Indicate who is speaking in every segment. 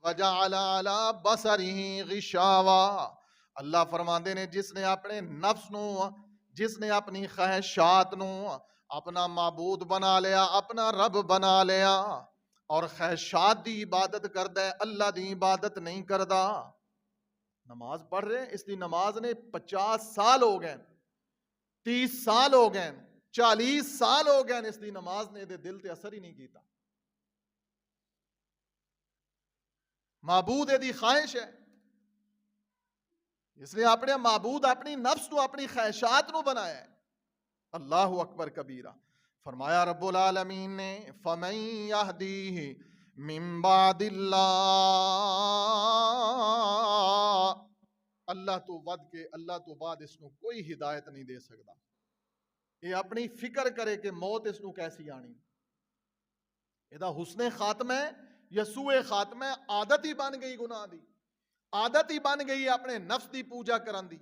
Speaker 1: وَجَعَلَ عَلَى بَصَرِهِ غِشَاوَةً، اللہ فرماندے نے جس نے اپنے نفس نو، جس نے اپنی خواہشات نو اپنا معبود بنا لیا، اپنا رب بنا لیا، اور خواہشات دی عبادت کردا ہے، اللہ دی عبادت نہیں کردا۔ نماز پڑھ رہے، اس دی نماز نے 50 سال ہو گئے، 30 سال ہو گئے، 40 سال ہو گئے، اس دی نماز نے دے دل تے اثر ہی نہیں کیتا۔ معبود دی خواہش ہے، اس نے اپنے معبود اپنی نفس کو، اپنی خواہشات نو بنایا ہے۔ اللہ اکبر کبیرہ۔ فرمایا رب العالمین نے فَمَن يَهْدِيهِ مِن بَعْدِ اللَّهِ، اللہ تو ود کے، اللہ تو بعد اس کو کوئی ہدایت نہیں دے سکتا۔ یہ اپنی فکر کرے کہ موت اس کو کیسی آنی، یہ حسن خاتمہ ہے یا سوء خاتمہ ہے۔ عادت ہی بن گئی گناہ دی، عادت ہی بن گئی اپنے نفس دی پوجا کرن دی،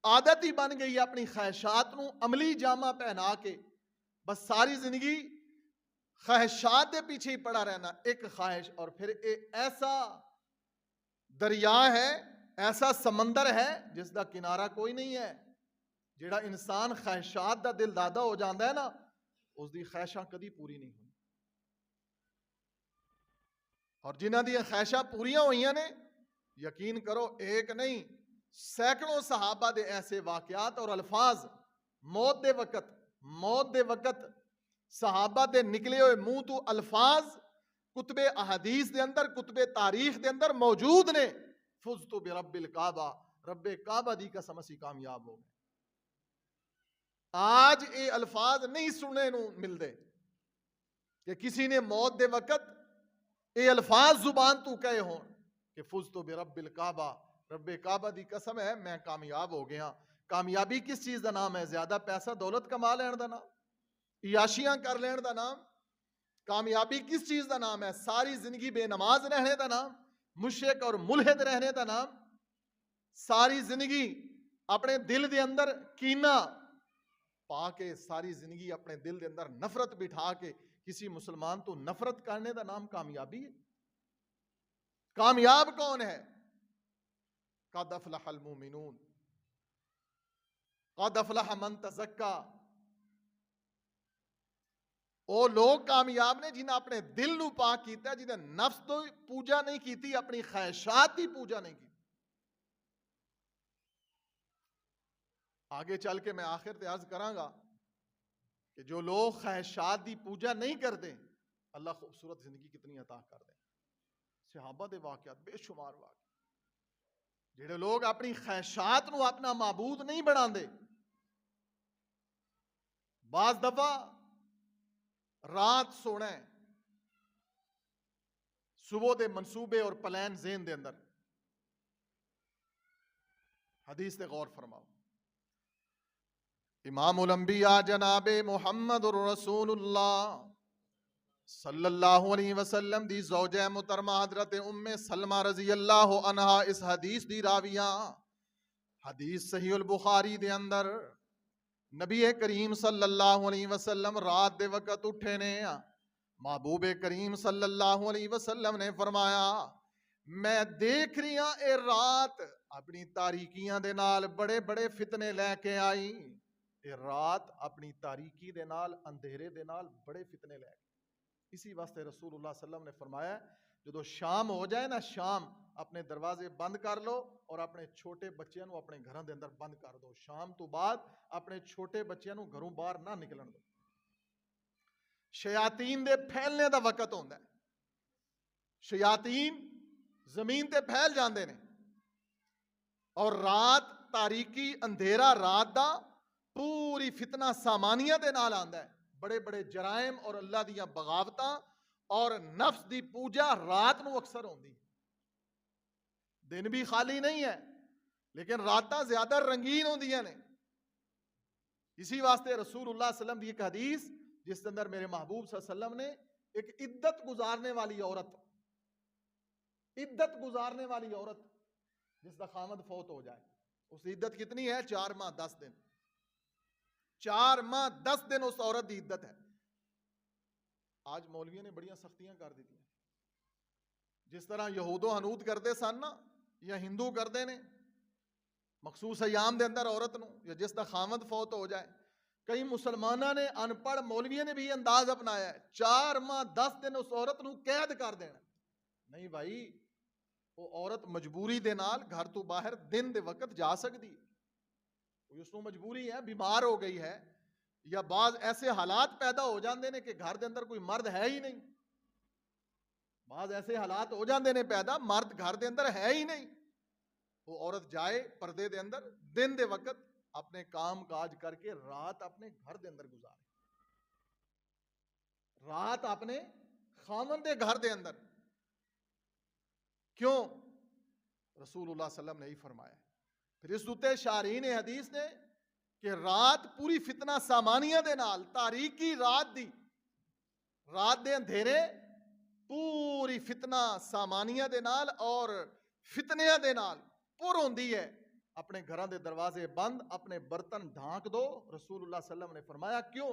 Speaker 1: عادت ہی بن گئی اپنی خواہشات نو عملی جامہ پہنا کے بس ساری زندگی خواہشات دے پیچھے ہی پڑا رہنا۔ ایک خواہش، اور پھر ایسا دریا ہے، ایسا سمندر ہے جس دا کنارہ کوئی نہیں ہے۔ جیڑا انسان خواہشات دا دل دادا ہو جاندہ ہے نا، اس دی خواہشاں کدی پوری نہیں ہوئی۔ اور جنہ دی خواہشاں پوریاں ہوئیاں نے، یقین کرو ایک نہیں سینکڑوں صحابہ دے ایسے واقعات اور الفاظ موت دے وقت صحابہ دے نکلے ہوئے منہ تو الفاظ کتب احادیث دے اندر، کتب تاریخ دے اندر موجود نے۔ فزت برب الکعبہ، رب کعبہ دی قسم اسی کامیاب ہو گئے۔ آج اے الفاظ نہیں سننے نو مل دے کہ کسی نے موت دے وقت اے الفاظ زبان تو کہے ہون کہ فزت برب الکعبہ، رب کعبہ دی قسم ہے میں کامیاب ہو گیا۔ کامیابی کس چیز دا نام ہے؟ زیادہ پیسہ دولت کما لین دا نام، عیاشیاں کر لین دا نام؟ کامیابی کس چیز دا نام ہے؟ ساری زندگی بے نماز رہنے دا نام، مشرک اور ملحد رہنے دا نام، ساری زندگی اپنے دل دے اندر کینہ پا کے، ساری زندگی اپنے دل دے اندر نفرت بٹھا کے کسی مسلمان تو نفرت کرنے دا نام کامیابی ہے؟ کامیاب کون ہے؟ قد افلح المومنون، قد افلح من تزکا۔ وہ لوگ کامیاب نے جنہیں اپنے دل نو پاک کیتا ہے، جنہیں نفس تو پوجا نہیں کیتی، اپنی خواہشات کی پوجا نہیں کی۔ آگے چل کے میں آخر تے عرض کراں گا کہ جو لوگ خواہشات دی پوجا نہیں کرتے، اللہ خوبصورت زندگی کتنی عطا کر دے۔ صحابہ دے واقعات بے شمار واقعات، جڑے لوگ اپنی خواہشات نو اپنا معبود نہیں بنا دے۔ بعض دفعہ رات سونا ہے، صبح دے منصوبے اور پلان ذہن دے اندر۔ حدیث تے غور فرماؤ، امام الانبیاء جناب محمد الرسول اللہ صلی اللہ علیہ وسلم دی زوجہ محترمہ حضرت ام سلمہ رضی اللہ عنہا اس حدیث دی راویہ، حدیث صحیح البخاری دے اندر نبی کریم صلی اللہ علیہ وسلم رات دے وقت اٹھے نے، محبوب کریم صلی اللہ علیہ وسلم نے فرمایا میں دیکھ رہی ہاں اے رات اپنی تاریکیاں دے نال بڑے بڑے فتنے لے کے آئی۔ اے رات اپنی تاریکی دے نال، اندھیرے دے نال بڑے فتنے لے کے، اسی واسطے رسول اللہ صلی اللہ علیہ وسلم نے فرمایا جدو شام ہو جائے نا، شام اپنے دروازے بند کر لو اور اپنے چھوٹے بچیاں نو اپنے گھراں دے اندر بند کر دو۔ شام تو بعد اپنے چھوٹے بچیاں نو گھروں باہر نہ نکلن دو۔ شیاطین دے پھیلنے دا وقت ہوندا ہے، شیاطین زمین تے پھیل جاندے نے، اور رات تاریکی اندھیرا رات دا پوری فتنہ سامانیہ دے نال آندا ہے۔ بڑے بڑے جرائم اور اللہ دیاں بغاوتاں اور نفس دی پوجا رات نو اکثر ہوندی ہے۔ دن بھی خالی نہیں ہے لیکن راتاں زیادہ رنگین ہوندیاں نے۔ اسی واسطے رسول اللہ صلی اللہ علیہ وسلم دی ایک حدیث جس کے اندر میرے محبوب صلی اللہ علیہ وسلم نے ایک عدت گزارنے والی عورت، عدت گزارنے والی عورت جس کا خامد فوت ہو جائے، اس کی عدت کتنی ہے؟ 4 ماہ 10 دن۔ 4 ماہ 10 دن اس عورت کی عدت ہے۔ آج مولویوں نے بڑیاں سختیاں کر دیتی ہیں، جس طرح یہود و حنود کرتے سن نا یا ہندو کرتے نے مخصوص ایام دے اندر عورت نو یا جس دا خامد فوت ہو جائے. کئی مسلمانہ نے ان پڑھ مولویوں نے بھی انداز اپنایا ہے 4 ماہ 10 دن اس عورت نو قید کر دینا. نہیں بھائی, وہ عورت مجبوری دے نال گھر تو باہر دن دے وقت جا سکتی ہے. کوئی اس کو مجبوری ہے, بیمار ہو گئی ہے یا بعض ایسے حالات پیدا ہو جاندے نے کہ گھر دے اندر کوئی مرد ہے ہی نہیں, بعض ایسے حالات ہو جاندے نے پیدا مرد گھر دے اندر ہے ہی نہیں, وہ عورت جائے پردے دے اندر دن دے وقت اپنے کام کاج کر کے رات اپنے گھر دے اندر گزارے, رات اپنے خامن دے گھر دے اندر. کیوں؟ رسول اللہ صلی اللہ علیہ وسلم نے ہی فرمایا. پھر اس دوتے شارحین حدیث نے کہ رات پوری فتنہ سامانیہ دے نال, تاریکی رات دی, رات دے اندھیرے پوری فتنہ سامانیہ دے نال اور فتنیاں دے نال پر ہوندی ہے. اپنے گھراں دے دروازے بند, اپنے برتن ڈھانک دو. رسول اللہ صلی اللہ علیہ وسلم نے فرمایا کیوں؟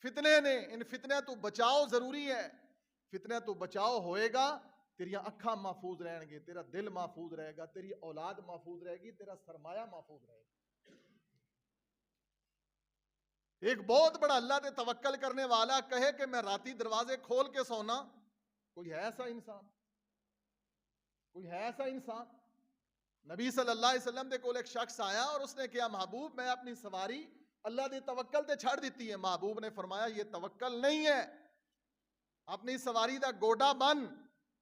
Speaker 1: فتنے نے, ان فتنے تو بچاؤ ضروری ہے. فتنے تو بچاؤ ہوئے گا, تیریاں اکھاں محفوظ رہیں گے, تیرا دل محفوظ رہے گا, تیری اولاد محفوظ رہے گی, تیرا سرمایہ محفوظ رہے گا. ایک بہت بڑا اللہ تے توکل کرنے والا کہے کہ میں راتی دروازے کھول کے سونا, کوئی ہے ایسا انسان؟ کوئی ہے ایسا انسان؟ نبی صلی اللہ علیہ وسلم دے کول ایک شخص آیا اور اس نے کہا محبوب میں اپنی سواری اللہ دے توکل تے چھڑ دیتی ہے. محبوب نے فرمایا یہ توکل نہیں ہے, اپنی سواری دا گوڈا بند,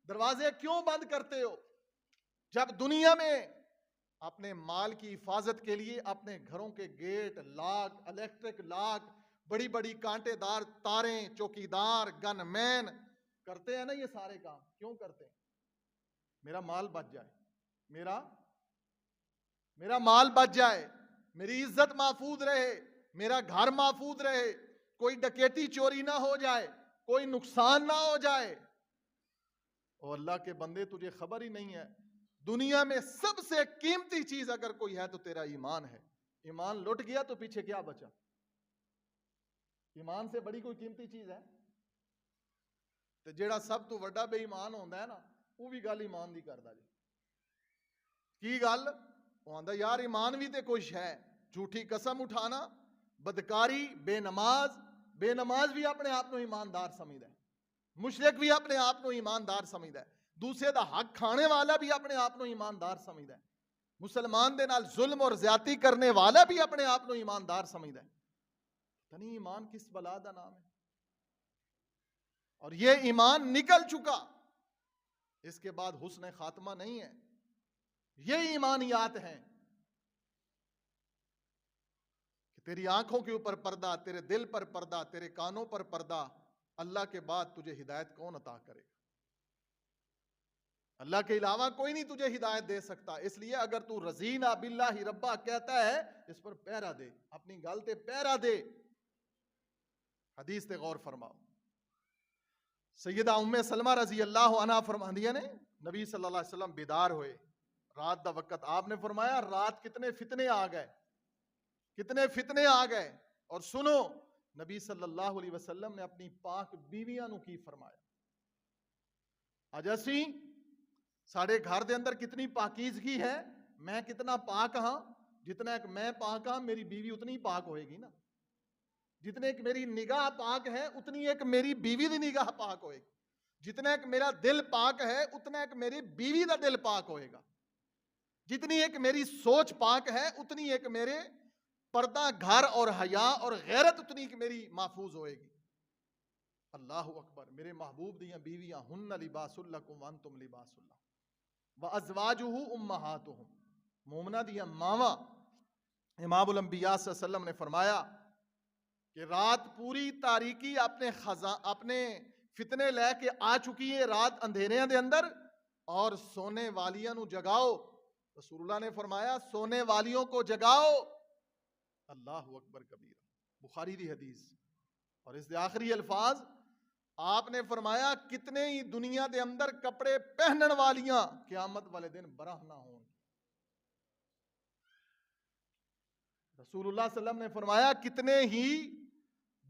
Speaker 1: دروازے کیوں بند کرتے ہو؟ جب دنیا میں اپنے مال کی حفاظت کے لیے اپنے گھروں کے گیٹ لاک, الیکٹرک لاک, بڑی بڑی کانٹے دار تاریں, چوکیدار, گن مین کرتے ہیں نا, یہ سارے کام کیوں کرتے ہیں؟ میرا مال بچ جائے, میرا مال بچ جائے, میری عزت محفوظ رہے, میرا گھر محفوظ رہے, کوئی ڈکیتی چوری نہ ہو جائے, کوئی نقصان نہ ہو جائے. اور اللہ کے بندے تجھے خبر ہی نہیں ہے, دنیا میں سب سے قیمتی چیز اگر کوئی ہے تو تیرا ایمان ہے. ایمان لٹ گیا تو پیچھے کیا بچا؟ ایمان سے بڑی کوئی قیمتی چیز ہے؟ تو جیڑا سب تو وڈا بے ایمان ہوندا ہے نا, وہ بھی گل ایمان دی کردا جی. کی گل؟ وہ آندا یار ایمان بھی تے کچھ ہے. جھوٹی قسم اٹھانا, بدکاری, بے نماز بھی اپنے آپ کو ایماندار سمجھدا ہے, مشرک بھی اپنے آپ کو ایماندار سمجھدا ہے, دوسرے دا حق کھانے والا بھی اپنے آپ کو ایماندار سمجھدا ہے, مسلمان دے نال ظلم اور زیادتی کرنے والا بھی اپنے آپ کو ایماندار سمجھدا ہے. تنی ایمان کس بلا دا نام ہے؟ اور یہ ایمان نکل چکا, اس کے بعد حسن خاتمہ نہیں ہے. یہ ایمانیات ہیں کہ تیری آنکھوں کے اوپر پردہ, تیرے دل پر پردہ, تیرے کانوں پر پردہ. اللہ کے بعد تجھے ہدایت کون عطا کرے گا؟ اللہ کے علاوہ کوئی نہیں تجھے ہدایت دے سکتا. اس لیے اگر تو رضینا باللہ ربا کہتا ہے, اس پر پیرا دے, اپنی گل تے پیرا دے. حدیث تے غور فرماؤ. سیدہ ام سلمہ رضی اللہ عنہ فرماندیاں نے نبی صلی اللہ علیہ وسلم بیدار ہوئے رات دا وقت. آپ نے فرمایا رات کتنے فتنے آ گئے, کتنے فتنے آ گئے. اور سنو نبی صلی اللہ علیہ وسلم نے اپنی پاک بیویاں نو کی فرمایا. اج اسی ساڑھے گھر دے اندر کتنی پاکیزگی ہے, میں کتنا پاک ہاں, جتنا ایک میں پاک ہاں میری بیوی اتنی پاک ہوئے گی نا. جتنے ایک میری نگاہ پاک ہے اتنی ایک میری بیوی دی نگاہ پاک ہوئے گی. جتنا ایک میرا دل پاک ہے اتنا ایک میری بیوی دا دل پاک ہوئے گا. جتنی ایک میری سوچ پاک ہے اتنی ایک میرے پردہ گھر اور حیا اور غیرت اتنی ایک میری محفوظ ہوئے گی. اللہ اکبر. میرے محبوب دیاں بیویاں ہن لباس لکم وانتم لباس لہم وازواجہ امہاتہم. مومنہ دیاں ماواں. امام الانبیاء صلی اللہ علیہ وسلم نے فرمایا کہ رات پوری تاریکی اپنے فتنے لے کے آ چکی ہے, رات اندھیریاں دے اندر, اور سونے والیاں نو جگاؤ. رسول اللہ نے فرمایا سونے والیوں کو جگاؤ. اللہ اکبر کبیر. بخاری دی حدیث. اور اس دے آخری الفاظ آپ نے فرمایا کتنے ہی دنیا دے اندر کپڑے پہنن والیاں قیامت والے دن برہ نہ ہوں. رسول اللہ صلی اللہ علیہ وسلم نے فرمایا کتنے ہی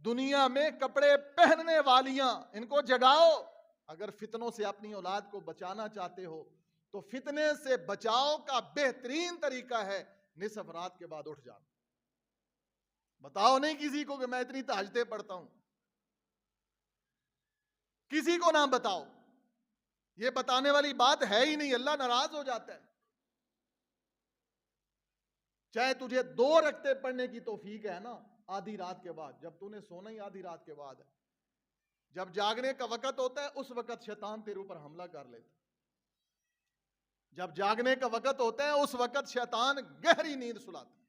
Speaker 1: دنیا میں کپڑے پہننے والیاں, ان کو جگاؤ. اگر فتنوں سے اپنی اولاد کو بچانا چاہتے ہو تو فتنے سے بچاؤ کا بہترین طریقہ ہے نصف رات کے بعد اٹھ جانا. بتاؤ نہیں کسی کو کہ میں اتنی تہجدیں پڑھتا ہوں, کسی کو نہ بتاؤ, یہ بتانے والی بات ہے ہی نہیں, اللہ ناراض ہو جاتا ہے. چاہے تجھے 2 رکعتیں پڑھنے کی توفیق ہے نا آدھی رات کے بعد, جب تو نے سونا ہی آدھی رات کے بعد ہے, جب جاگنے کا وقت ہوتا ہے اس وقت شیطان تیرے اوپر حملہ کر لیتا ہے. جب جاگنے کا وقت ہوتا ہے اس وقت شیطان گہری نیند سلاتا ہے.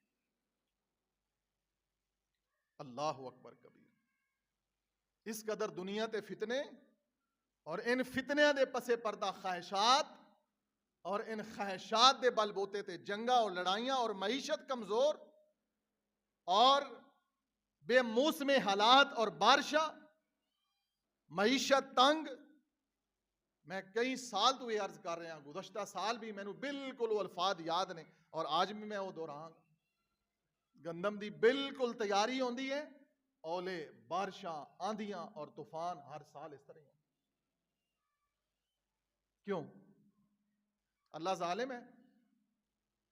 Speaker 1: اللہ اکبر کبیر. اس قدر دنیا تے فتنے اور ان فتنیاں دے پسے پردہ خواہشات اور ان خواہشات دے بل بوتے تے جنگاں اور لڑائیاں اور معیشت کمزور اور بے موسم حالات اور بارشاں, معیشت تنگ. میں کئی سال تو یہ عرض کر رہا ہوں, گزشتہ سال بھی میں نے بالکل وہ الفاظ یاد نے اور آج بھی میں وہ دہراں. گندم دی بالکل تیاری ہوندی ہے, اولے بارشاں آندیاں اور طوفان ہر سال اس طرح. کیوں؟ اللہ ظالم ہے؟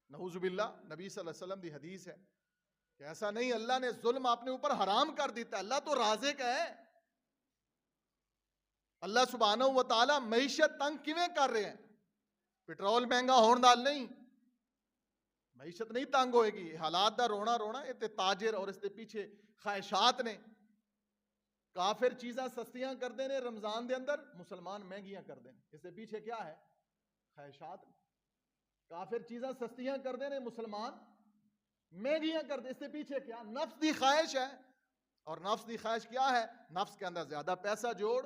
Speaker 1: نعوذ باللہ. نبی صلی اللہ علیہ وسلم دی حدیث ہے کہ ایسا نہیں, اللہ نے ظلم اپنے اوپر حرام کر دیتا ہے. اللہ تو رازق ہے. اللہ سبحانہ و تعالی معیشت تنگ کیویں کر رہے ہیں؟ پٹرول مہنگا ہون نال نہیں, معیشت نہیں تنگ ہوئے گی. حالات دا رونا رونا یہ تے تاجر اور اس دے پیچھے خواہشات نے. کافر چیزاں سستیاں کر دے نے رمضان دے اندر, مسلمان مہنگیاں کر دے. اس دے پیچھے کیا ہے؟ خواہشات. کافر چیزاں سستیاں کر دے نے مسلمان مہنگیاں کر دے. اس دے پیچھے کیا؟ نفس دی خواہش ہے. اور نفس دی خواہش کیا ہے؟ نفس کے اندر زیادہ پیسہ جوڑ,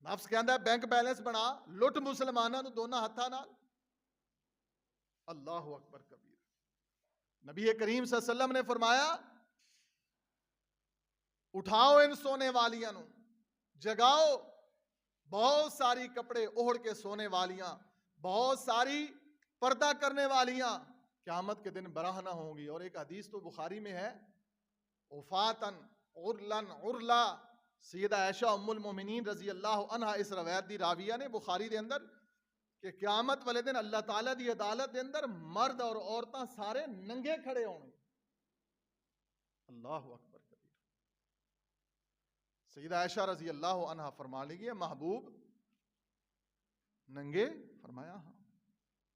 Speaker 1: نفس کے اندر بینک بیلنس بنا, لٹ مسلمانوں دونوں ہتھاں نال. اللہ اکبر کبیر. نبی کریم صلی اللہ علیہ وسلم نے فرمایا اٹھاؤ ان سونے والیاں نو, جگاؤ بہت ساری کپڑے اوڑھ کے سونے والیاں, بہت ساری پردہ کرنے والیاں قیامت کے دن برہنہ ہوں گی. اور ایک حدیث تو بخاری میں ہے, وفاتن عرلن عرلا. سیدہ عائشہ ام المومنین رضی اللہ عنہ اس روایت دی راویہ نے بخاری دے اندر کہ قیامت والے دن اللہ تعالیٰ دی عدالت دے اندر مرد اور عورتاں سارے ننگے کھڑے ہوں گے. اللہ اکبر کبیر. سیدہ عائشہ رضی اللہ عنہ فرما لگی ہے محبوب ننگے؟ فرمایا ہاں.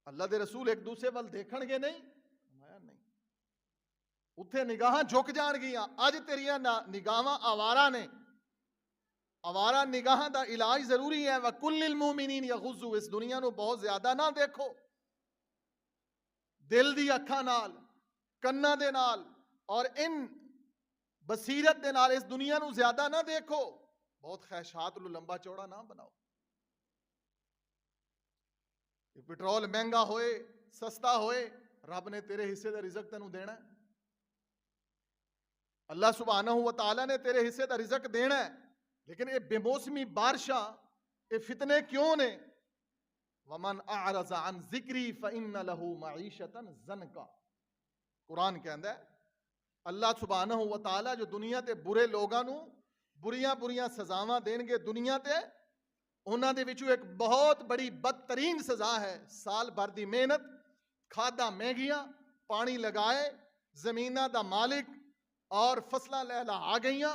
Speaker 1: اللہ دے رسول ایک دوسرے وال دیکھن گے نہیں؟ فرمایا نہیں. اتھے نگاہاں جھک جان گیاں. اج تیریاں نگاہاں آوارہ نے. آوارہ نگاہاں دا علاج ضروری ہے. وَكُلِّ الْمُؤْمِنِينَ يَغُضُّوا. اس دنیا نو بہت زیادہ نہ دیکھو, دل دی اکھاں نال, کناں دے نال اور ان بصیرت دے نال اس دنیا نو زیادہ نہ دیکھو. بہت خواہشات لو لمبا چوڑا نہ بناؤ. پٹرول مہنگا ہوئے سستا ہوئے, رب نے تیرے حصے دا رزق تینوں دینا ہے. اللہ سبحانہ و تعالیٰ نے تیرے حصے دا رزق دینا ہے. لیکن یہ بے موسمی بارشاں یہ فتنے کیوں نے؟ وَمَنْ أَعْرَضَ عَنْ ذِكْرِي فَإِنَّ لَهُ مَعِيشَةً زَنْكَا. قرآن کہندا ہے اللہ سبحانہ و تعالیٰ جو دنیا تے برے لوگاں نو بریاں بریاں سزاواں دین گے دنیا تے, انہاں دے وچوں ایک بہت بڑی بدترین سزا ہے سال بھر دی محنت, کھادا مہنگیاں, پانی لگائے, زمیناں دا مالک اور فصلاں لہلا آ گئیاں,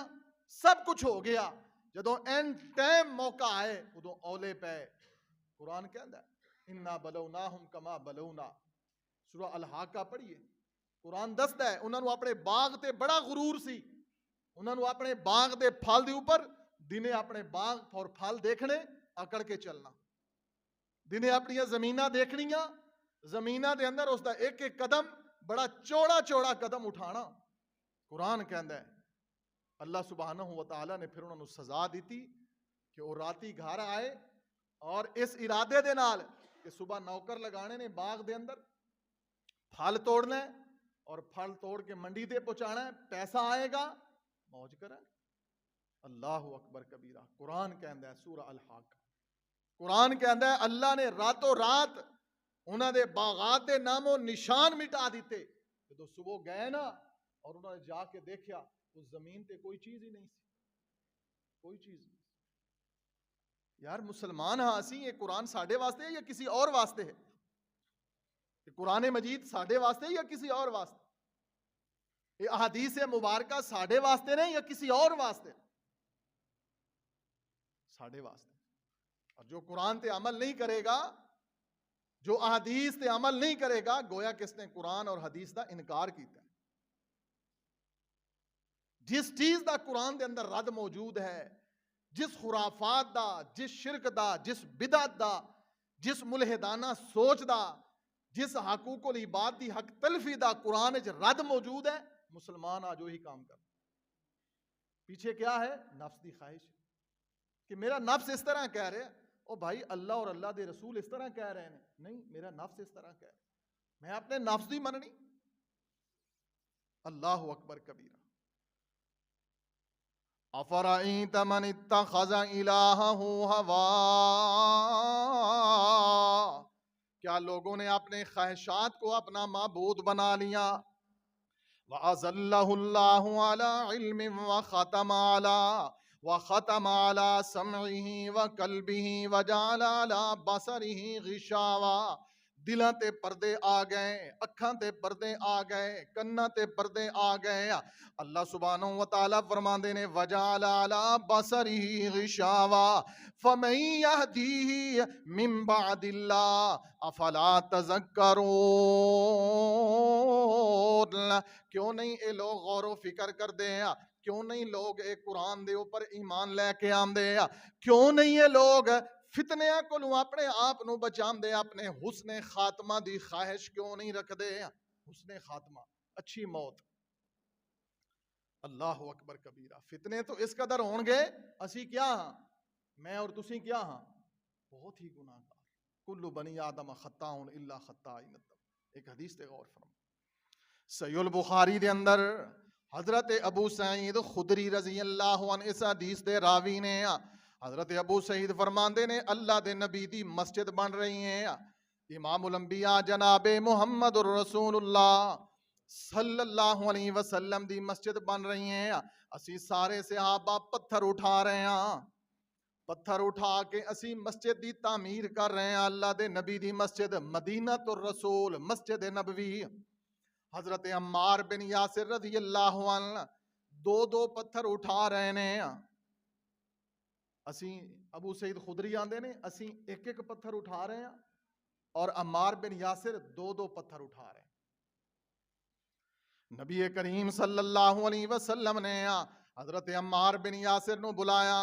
Speaker 1: سب کچھ ہو گیا. جدوں این ٹائم موقع آئے ادوں اولے پے. قرآن کہندا ہے انا بلوناہم کما بلونا. سورہ الحاقہ پڑھیے. قرآن دستا ہے انہاں نو اپنے باغ تے بڑا غرور سی. انہاں نو اپنے باغ دے پھل دے اوپر دنے اپنے باغ اور پھل دیکھنے اکڑ کے چلنا, دنے اپنی زمیناں دیکھنیاں, زمیناں دے اندر اس دا ایک ایک قدم بڑا چوڑا چوڑا قدم اٹھانا. قرآن کہندا ہے اللہ سبحانہ و تعالیٰ نے پھر انہوں نے سزا دیتی کہ وہ راتی گھر آئے اور اس ارادے دے نال کہ صبح نوکر لگانے نے باغ دے اندر, پھل توڑنا ہے اور پھل توڑ کے منڈی دے پہنچانا ہے, پیسہ آئے گا موج کریں. اللہ اکبر کبیرہ. قرآن کہندا ہے سورہ الحاقہ, قرآن کہندا ہے اللہ نے راتوں رات انہاں دے باغات دے نام و نشان مٹا دیتے. جدوں صبح گئے نا اور انہوں نے جا کے دیکھیا اس زمین تے کوئی چیز ہی نہیں سی, کوئی چیز نہیں. یار مسلمان ہاں اسی، یہ قرآن ساڈے واسطے ہے یا کسی اور واسطے ہے؟ یہ قرآن مجید ساڈے واسطے ہے یا کسی اور واسطے؟ یہ احادیث مبارکہ ساڈے واسطے نے یا کسی اور واسطے؟ ساڈے واسطے. اور جو قرآن تے عمل نہیں کرے گا، جو احادیث تے عمل نہیں کرے گا، گویا کس نے قرآن اور حدیث دا انکار کیتا ہے. جس چیز دا قرآن دے اندر رد موجود ہے، جس خرافات دا، جس شرک دا، جس بدعت دا، جس ملحدانہ سوچ دا، جس حقوق العباد دی حق تلفی دا قرآن وچ رد موجود ہے، مسلمان آج وہی کام کر. پیچھے کیا ہے؟ نفس دی خواہش کہ میرا نفس اس طرح کہہ رہے ہیں. او بھائی اللہ اور اللہ دے رسول اس طرح کہہ رہے ہیں، نہیں میرا نفس اس طرح کہہ رہا ہے، میں اپنے نفس دی مننی. اللہ اکبر کبیرہ. افرأیت من اتخذ الہہ ہوا، کیا لوگوں نے اپنے خواہشات کو اپنا معبود بنا لیا؟ وَأَذَلَّهُ اللَّهُ عَلَىٰ عِلْمٍ وَخَتَمَ عَلَىٰ سَمْعِهِ وَقَلْبِهِ وَجَعَلَ عَلَىٰ بَصَرِهِ غِشَاوَةً. دلاں تے پردے آ گئے، اکھاں تے پردے آ گئے، کناں تے پردے آ گئے. اللہ سبحانہ و تعالیٰ فرماندے نے وَجَعَلَ عَلَىٰ بَصَرِهِ غِشَاوَةً فَمَن يَهْدِيهِ مِن بَعْدِ اللَّهِ أَفَلَا تَذَكَّرُونَ. کیوں نہیں اے لوگ غور و فکر کر دے؟ کیوں نہیں لوگ اے قرآن دے اوپر ایمان لے کے آندے؟ کیوں نہیں یہ لوگ فتنیاں کو اپنے آپ نو بچاندے؟ اپنے حسن خاتمہ دی خواہش کیوں نہیں رکھ دے؟ حسن خاتمہ، اچھی موت. اللہ اکبر کبیرہ. فتنے تو اس قدر ہون گے، اسی کیا ہاں، میں اور تسی کیا ہاں، بہت ہی گناہ گار. کل بنی آدم خطاؤن الا خطائین. ایک حدیث تے غور فرما. صحیح البخاری دے اندر حضرت ابو سعید خدری رضی اللہ عنہ اس حدیث دے راوی نے، حضرت ابو سعید فرماندے نے اللہ دے نبی دی مسجد بن رہی ہیں، امام الانبیاء جناب محمد الرسول اللہ صلی اللہ علیہ وسلم دی مسجد بن رہی ہیں. اسی سارے صحابہ پتھر اٹھا رہے ہیں، پتھر اٹھا کے اسی مسجد دی تعمیر کر رہے ہیں. اللہ دے نبی دی مسجد مدینہ الرسول مسجد نبوی. حضرت عمار بن یاسر رضی اللہ عنہ دو پتھر اٹھا رہے ہیں. اسی ابو سعید خدری آندے نے اسی ایک ایک پتھر اٹھا رہے ہیں اور عمار بن یاسر دو پتھر اٹھا رہے ہیں. نبی کریم صلی اللہ علیہ وسلم نے حضرت عمار بن یاسر نو بلایا.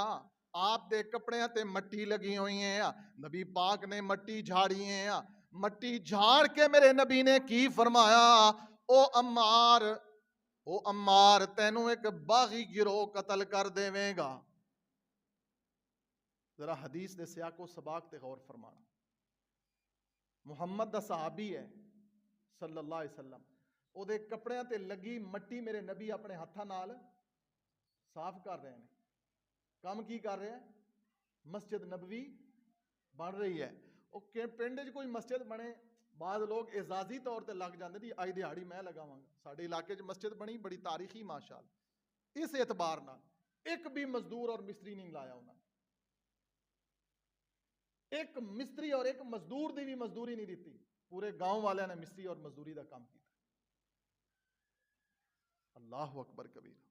Speaker 1: آپ دے کپڑے تے مٹی لگی ہوئی ہیں، نبی پاک نے مٹی جھاڑی ہیں. مٹی جھاڑ کے میرے نبی نے کی فرمایا، او عمار تینوں ایک باغی گروہ قتل کر دے گا. ذرا حدیث دے سیاق و سباق تے غور فرمانا. محمد دا صحابی ہے صلی اللہ علیہ وسلم، او دے کپڑیاں تے لگی مٹی میرے نبی اپنے ہاتھاں نال صاف کر رہے ہیں. کام کی کر رہے ہیں؟ مسجد نبوی بن رہی ہے. او پنڈ وچ کوئی مسجد بنے، بعض لوگ اعزازی طور تے لگ جاندے جی آئی دیہاڑی میں لگاواں گا. ساڈے علاقے وچ مسجد بنی بڑی تاریخی ماشاءاللہ. اس اعتبار نال ایک بھی مزدور اور مستری نہیں لایا انہاں نے. ایک مستری اور ایک مزدور دی بھی مزدوری نہیں دیتی. پورے گاؤں والے نے مستری اور مزدوری دا کام کیتا. اللہ اکبر کبیرہ.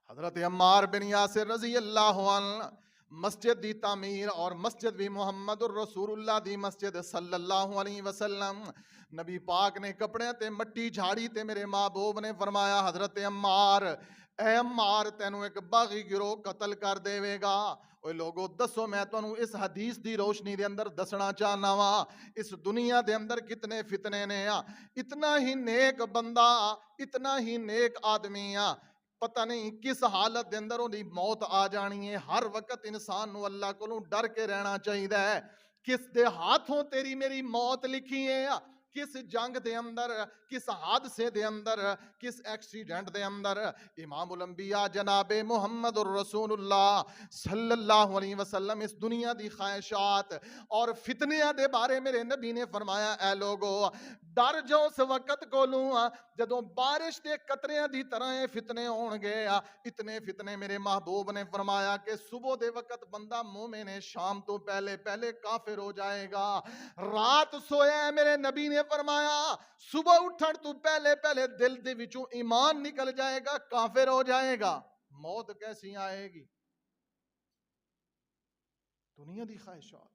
Speaker 1: حضرت عمار بن یاسر رضی اللہ عنہ مسجد دی تعمیر، اور مسجد بھی محمد الرسول اللہ دی مسجد صلی اللہ علیہ وسلم. نبی پاک نے کپڑے تے مٹی جھاڑی تے میرے محبوب نے فرمایا حضرت عمار، اے عمار تینوں ایک باغی گروہ قتل کر دے گا. اوے لوگو دسو میں تانوں اس حدیث دی روشنی دے اندر دسنا چاہنا وا، اس دنیا دے اندر کتنے فتنے نے. اتنا ہی نیک بندہ، اتنا ہی نیک آدمی پتہ نہیں کس حالت دے اندر انہی موت آ جانی ہے. ہر وقت انسان نو اللہ کو ڈر کے رہنا چاہیے. کس دے ہاتھوں تیری میری موت لکھی ہے، کس جنگ دے اندر، کس حادثے دے اندر، کس ایکسیڈنٹ دے اندر. امام الانبیاء جناب محمد الرسول اللہ صلی اللہ علیہ وسلم اس دنیا دی خواہشات اور فتنیاں دے بارے میرے نبی نے فرمایا، اے لوگو ڈر جو اس وقت کولوں جدوں بارش دے قطریاں دی طرح یہ فتنے ہون گے اتنے فتنے میرے محبوب نے فرمایا کہ صبح دے وقت بندہ مومن ہے شام تو پہلے پہلے کافر ہو جائے گا رات سویا ہے میرے نبی نے فرمایا صبح اٹھن تو پہلے پہلے دل دے وچوں ایمان نکل جائے گا کافر ہو جائے گا موت کیسی آئے گی دنیا دی خواہشات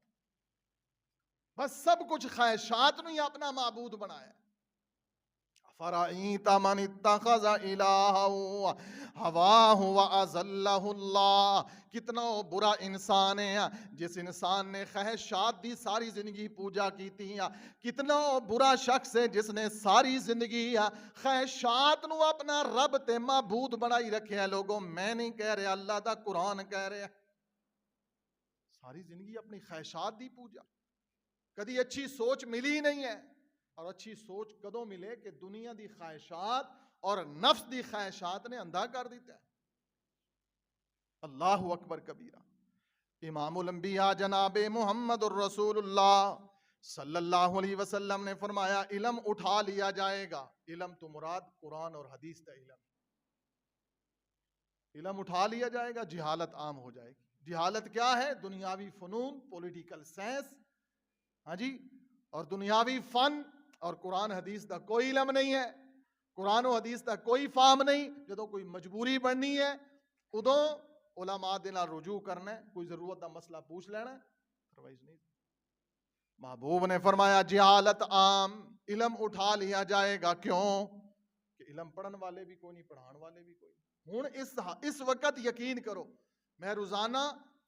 Speaker 1: بس سب کچھ خواہشات نے اپنا معبود بنایا فرائیت من اتخذ الہہ ہواہ واذلہ اللہ کتنا برا انسان ہے جس انسان نے خواہشات دی ساری زندگی پوجا کی تھی کتنا برا شخص ہے جس نے ساری زندگی خواہشات نو اپنا رب تے معبود بنائی رکھے ہیں لوگوں میں نہیں کہہ رہا اللہ دا قرآن کہہ رہا ساری زندگی اپنی خواہشات دی پوجا کدی اچھی سوچ ملی ہی نہیں ہے اور اچھی سوچ کدوں ملے کہ دنیا دی خواہشات اور نفس دی خواہشات نے اندھا کر دیتا ہے اللہ اکبر کبیرہ امام الانبیاء جناب محمد الرسول اللہ صلی اللہ علیہ وسلم نے فرمایا علم اٹھا لیا جائے گا علم تو مراد قرآن اور حدیث کا علم اٹھا لیا جائے گا جہالت عام ہو جائے گی جہالت کیا ہے دنیاوی فنون پولیٹیکل سائنس ہاں جی اور دنیاوی فن اور قرآن حدیث دا کوئی علم نہیں ہے قرآن و حدیث دا کوئی فہم نہیں جدوں کوئی مجبوری بننی ہے ادوں علماء دے نال رجوع کرنا ہے کوئی ضرورت دا مسئلہ پوچھ لینا ہے ادروائز نہیں محبوب نے فرمایا جہالت عام علم اٹھا لیا جائے گا کیوں کہ علم پڑھن والے بھی کوئی نہیں پڑھان والے بھی کوئی ہن اس وقت یقین کرو میں روزانہ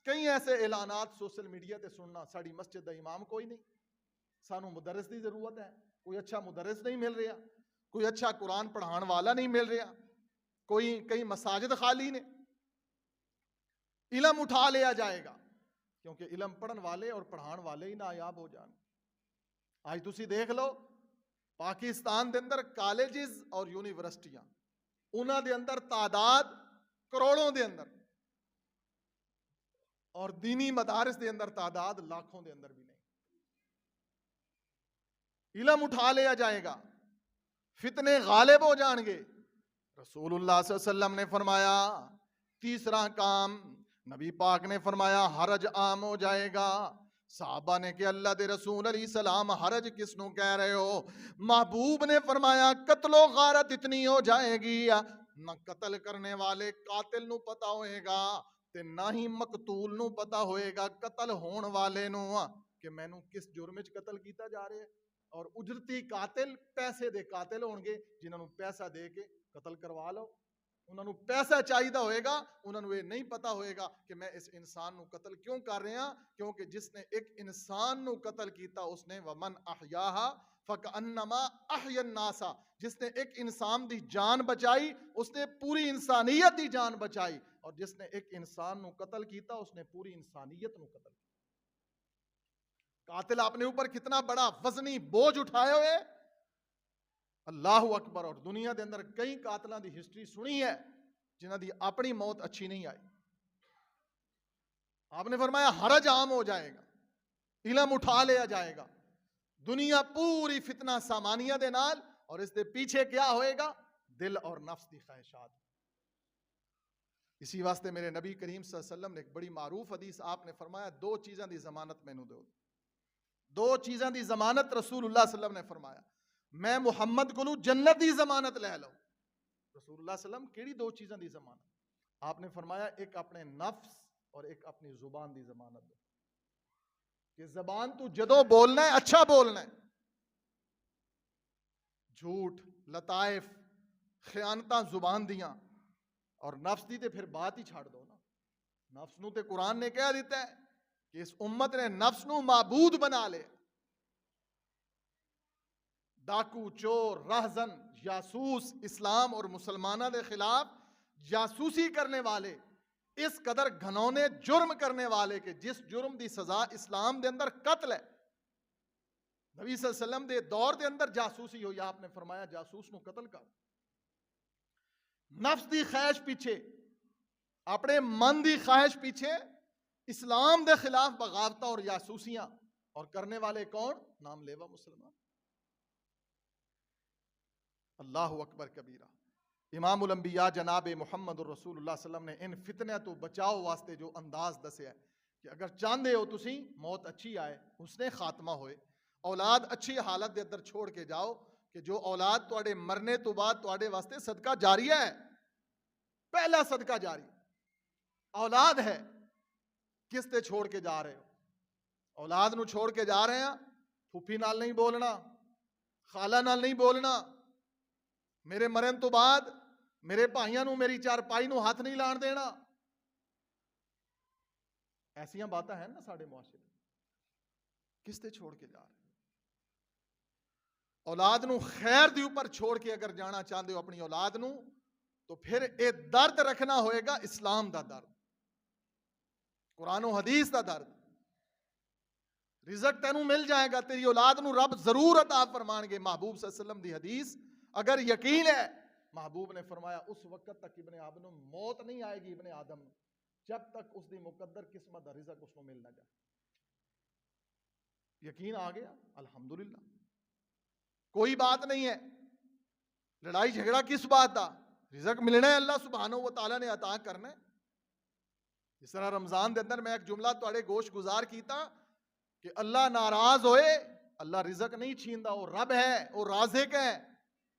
Speaker 1: کئی ایسے اعلانات سوشل میڈیا تے سننا ساڑی مسجد دا امام کوئی نہیں سانو مدرس دی ضرورت ہے کوئی اچھا مدرس نہیں مل رہا کوئی اچھا قرآن پڑھان والا نہیں مل رہا کوئی کئی مساجد خالی نے علم اٹھا لیا جائے گا کیونکہ علم پڑھن والے اور پڑھان والے ہی نایاب ہو جان آج تسی دیکھ لو پاکستان دے اندر کالجز اور یونیورسٹیاں انہاں دے اندر تعداد کروڑوں دے اندر اور دینی مدارس دے اندر تعداد لاکھوں دے اندر بھی نہیں علم اٹھا لیا جائے گا فتنے غالب ہو جان گے رسول اللہ صلی اللہ علیہ وسلم نے فرمایا تیسرا کام نبی پاک نے فرمایا حرج عام ہو جائے گا صحابہ نے کہ اللہ دے رسول علیہ السلام حرج کس نو کہہ رہے ہو محبوب نے فرمایا قتل و غارت اتنی ہو جائے گی نہ قتل کرنے والے قاتل نو پتا ہوئے گا تے نہ ہی مقتول نو پتا ہوئے گا قتل ہون والے نو کہ میں نو کس جرم وچ قتل کیتا جا رہا ہے اور اجرتی قاتل پیسے دے قاتل ہون گے جنہاں نو پیسہ دے کے قتل کروا لو انہاں نو پیسہ چاہیدہ ہوئے گا انہاں نو یہ نہیں پتا ہوئے گا کہ میں اس انسان نو قتل کیوں کر رہے ہیں کیونکہ جس نے ایک انسان نو قتل کیتا اس نے ومن احیاہا فکأنما احیا الناس جس نے ایک انسان دی جان بچائی اس نے پوری انسانیت دی جان بچائی اور جس نے ایک انسان نو قتل کیتا اس نے پوری انسانیت نو قتل کیتا قاتل اپنے اوپر کتنا بڑا وزنی بوجھ اٹھائے ہوئے اللہ اکبر اور دنیا دے اندر کئی قاتلاں دی ہسٹری سنی ہے جنہاں دی اپنی موت اچھی نہیں آئی آپ نے فرمایا حرج عام ہو جائے گا علم اٹھا لیا جائے گا دنیا پوری فتنہ سامانیہ دے نال اور اس دے پیچھے کیا ہوئے گا دل اور نفس دی خواہشات اسی واسطے میرے نبی کریم صلی اللہ علیہ وسلم نے ایک بڑی معروف حدیث آپ نے فرمایا دو چیزاں دی ضمانت مینوں دو دو چیزاں دی ضمانت رسول اللہ صلی اللہ علیہ وسلم نے فرمایا میں محمد کو جنت دی ضمانت لے لو رسول اللہ صلی اللہ علیہ وسلم کیڑی دو چیزاں دی ضمانت آپ نے فرمایا ایک اپنے نفس اور ایک اپنی زبان دی ضمانت دو کہ زبان تو جدو بولنا ہے اچھا بولنا ہے جھوٹ لطائف خیانتاں زبان دیاں اور نفس دی تے پھر بات ہی چھاڑ دو نا نفس نو تے قرآن نے کہہ دیتا ہے کہ اس امت نے نفس نو معبود بنا لے ڈاکو چور رہزن جاسوس اسلام اور مسلمانہ دے خلاف جاسوسی کرنے والے اس قدر گھنونے جرم کرنے والے کہ جس جرم دی سزا اسلام دے اندر قتل ہے نبی صلی اللہ علیہ وسلم دے دور دے اندر جاسوسی ہوئی آپ نے فرمایا جاسوس نو قتل کر نفس دی خواہش پیچھے اپنے من دی خواہش پیچھے اسلام دے خلاف بغاوتہ اور جاسوسیاں اور کرنے والے کون نام لیوا مسلمان اللہ اکبر کبیرہ. امام الانبیاء جناب محمد الرسول اللہ صلی اللہ علیہ وسلم نے ان فتنے تو بچاؤ واسطے جو انداز دسیا ہے کہ اگر چاہتے ہو تسی موت اچھی آئے, حسن خاتمہ ہوئے, اولاد اچھی حالت دے اندر چھوڑ کے جاؤ, کہ جو اولاد تواڈے مرنے تو بعد تواڈے واسطے صدقہ جاریہ ہے. پہلا صدقہ جاری اولاد ہے. کس تے چھوڑ کے جا رہے ہو؟ اولاد نو چھوڑ کے جا رہے ہیں, پھوپھی نال نہیں بولنا, خالہ نال نہیں بولنا, میرے مرن تو بعد میرے بھائیاں نو میری چارپائی نو ہاتھ نہیں لان دینا. ایسیاں باتیں ہیں نا ساڑھے معاشرے. کس تے چھوڑ کے جا رہے؟ اولاد نو خیر دی اوپر چھوڑ کے اگر جانا چاہتے ہو اپنی اولاد نو, تو پھر اے درد رکھنا ہوئے گا اسلام دا درد, قرآن و حدیث دا درد. رزق تینوں مل جائے گا, تیری اولاد نو رب ضرور عطا فرمان گے. محبوب صلی اللہ علیہ وسلم دی حدیث اگر یقین ہے, محبوب نے فرمایا اس وقت تک ابن آدم موت نہیں آئے گی, ابن آدم جب تک اس دی مقدر قسمت دا رزق اس کو مل نہ جائے. یقین آ گیا الحمدللہ, کوئی بات نہیں ہے. لڑائی جھگڑا کس بات دا؟ رزق ملنا ہے, اللہ سبحانہ و تعالیٰ نے عطا کرنا ہے. اس طرح رمضان دے اندر میں ایک جملہ تواڈے گوش گزار کیتا کہ اللہ ناراض ہوئے, اللہ رزق نہیں چھیندا, وہ رب ہے, وہ رازق ہے,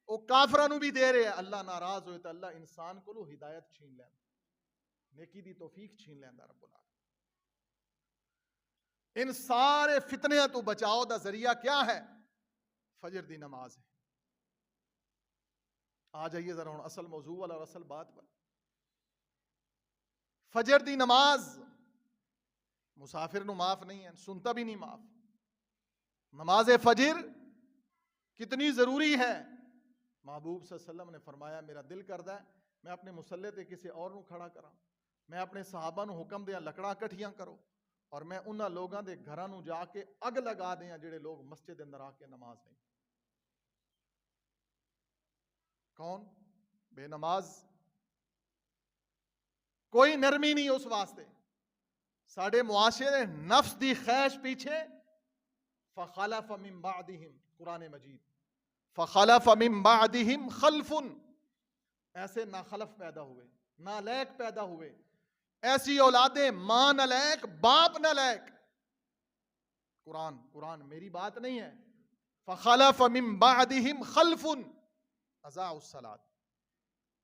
Speaker 1: وہ کافراں نو بھی دے رہے ہیں. اللہ ناراض ہوئے تو اللہ انسان کو ہدایت چھین لیندا, نیکی دی توفیق چھین لیندا رب العالمین. ان سارے فتنیاں تو بچاؤ دا ذریعہ کیا ہے؟ فجر دی نماز ہے. آ جائیے ذرا ہوں اصل موضوع والا اور اصل بات پر. فجر دی نماز مسافر نو معاف نہیں ہے, سنتا بھی نہیں معاف. نماز فجر کتنی ضروری ہے. محبوب صلی اللہ علیہ وسلم نے فرمایا میرا دل کردا ہے میں اپنے مصلے تے کسی اور نو کھڑا کراں, میں اپنے صحابہ نو حکم دیاں لکڑاں کٹھیاں کرو, اور میں انہاں لوگاں دے گھراں نو جا کے اگ لگا دیاں جڑے لوگ مسجد اندر آ کے نماز نہیں. کون؟ بے نماز. کوئی نرمی نہیں اس واسطے. ساڈے معاشرے نفس دی خواہش پیچھے فخلف من بعدہم, قرآن مجید فخلف من بعدہم خلف, ایسے ناخلف پیدا ہوئے, نالائق پیدا ہوئے, ایسی اولادیں ماں نالائق باپ نالائق. قرآن میری بات نہیں ہے. فخلف من بعدہم خلف اضاعوا الصلاۃ.